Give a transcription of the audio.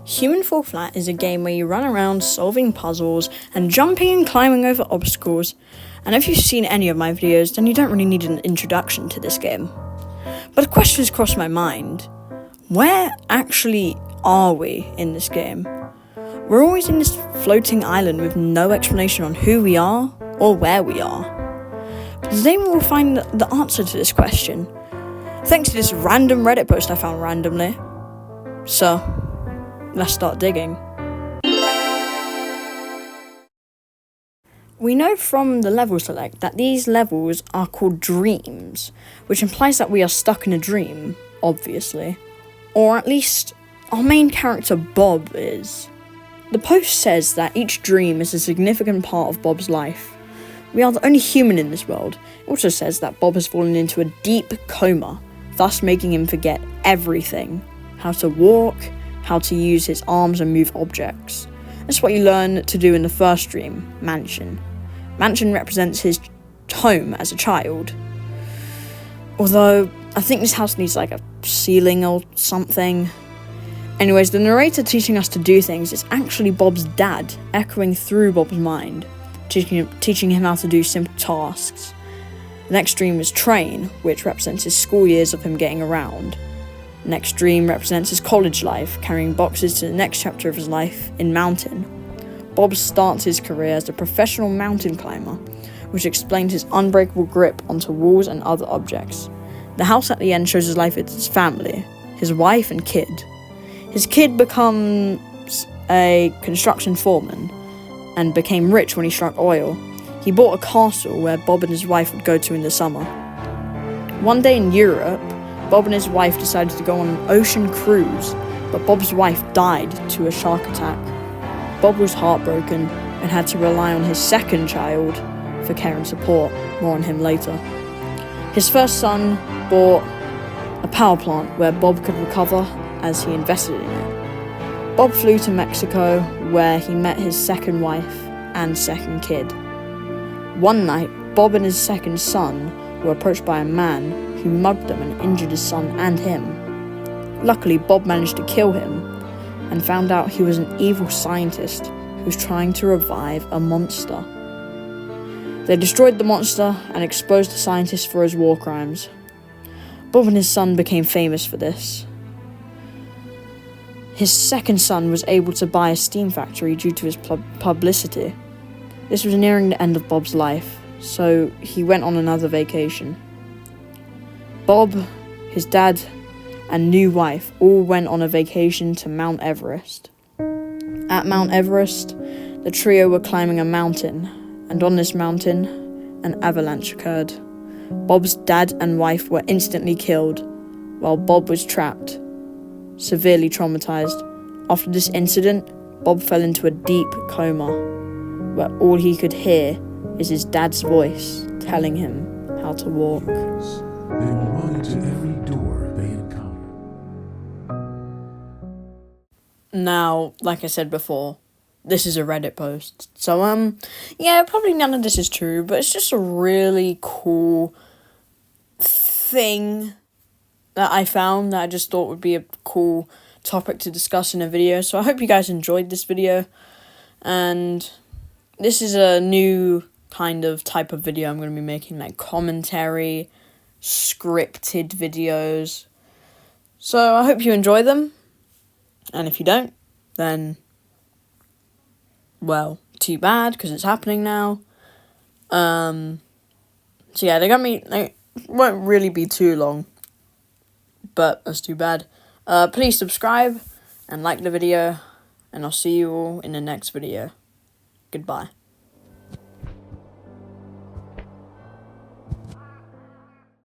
Human Fall Flat is a game where you run around solving puzzles and jumping and climbing over obstacles, and if you've seen any of my videos, then you don't really need an introduction to this game. But a question has crossed my mind. Where actually are we in this game? We're always in this floating island with no explanation on who we are or where we are. But today we will find the answer to this question, thanks to this random Reddit post I found randomly. So, let's start digging. We know from the level select that these levels are called dreams, which implies that we are stuck in a dream, obviously. Or at least, our main character Bob is. The post says that each dream is a significant part of Bob's life. We are the only human in this world. It also says that Bob has fallen into a deep coma, thus making him forget everything. How to walk, how to use his arms and move objects. That's what you learn to do in the first dream, Mansion. Mansion represents his home as a child. Although, I think this house needs like a ceiling or something. Anyways, the narrator teaching us to do things is actually Bob's dad, echoing through Bob's mind, teaching him how to do simple tasks. The next dream is Train, which represents his school years of him getting around. The next dream represents his college life, carrying boxes to the next chapter of his life in Mountain. Bob starts his career as a professional mountain climber, which explains his unbreakable grip onto walls and other objects. The house at the end shows his life with his family, his wife and kid. His kid becomes a construction foreman and became rich when he struck oil. He bought a castle where Bob and his wife would go to in the summer. One day in Europe, Bob and his wife decided to go on an ocean cruise, but Bob's wife died to a shark attack. Bob was heartbroken and had to rely on his second child for care and support. More on him later. His first son bought a power plant where Bob could recover as he invested in it. Bob flew to Mexico where he met his second wife and second kid. One night, Bob and his second son were approached by a man who mugged them and injured his son and him. Luckily, Bob managed to kill him and found out he was an evil scientist who was trying to revive a monster. They destroyed the monster and exposed the scientist for his war crimes. Bob and his son became famous for this. His second son was able to buy a steam factory due to his publicity. This was nearing the end of Bob's life, so he went on another vacation. Bob, his dad, and new wife all went on a vacation to Mount Everest. At Mount Everest, the trio were climbing a mountain, and on this mountain, an avalanche occurred. Bob's dad and wife were instantly killed, while Bob was trapped, severely traumatized. After this incident, Bob fell into a deep coma, where all he could hear is his dad's voice telling him how to walk. They will run into every door they encounter. Now, like I said before, this is a Reddit post. So, yeah, probably none of this is true, but it's just a really cool thing that I found that I just thought would be a cool topic to discuss in a video. So I hope you guys enjoyed this video, and this is a new kind of type of video I'm going to be making, like commentary, scripted videos. So I hope you enjoy them, and if you don't, then, well, too bad, because it's happening now. So yeah, they won't really be too long, but that's too bad. Please subscribe and like the video, and I'll see you all in the next video. Goodbye.